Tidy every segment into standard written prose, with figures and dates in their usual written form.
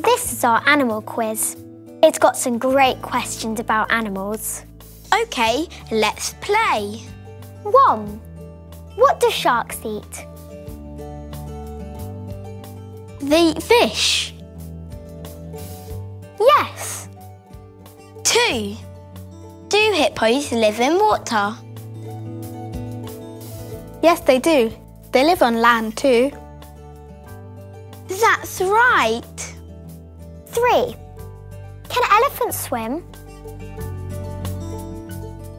This is our animal quiz. It's got some great questions about animals. OK, let's play. 1. What do sharks eat? They eat fish. Yes. 2. Do hippos live in water? Yes, they do. They live on land too. That's right. 3. Can elephants swim?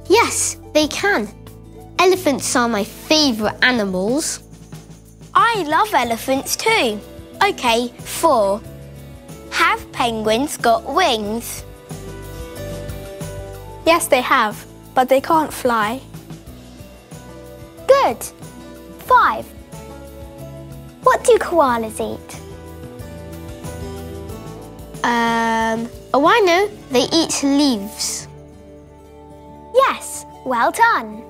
Yes, they can. Elephants are my favourite animals. I love elephants too. OK, 4. Have penguins got wings? Yes, they have, but they can't fly. Good. 5. What do koalas eat? Oh, I know. They eat leaves. Yes, well done.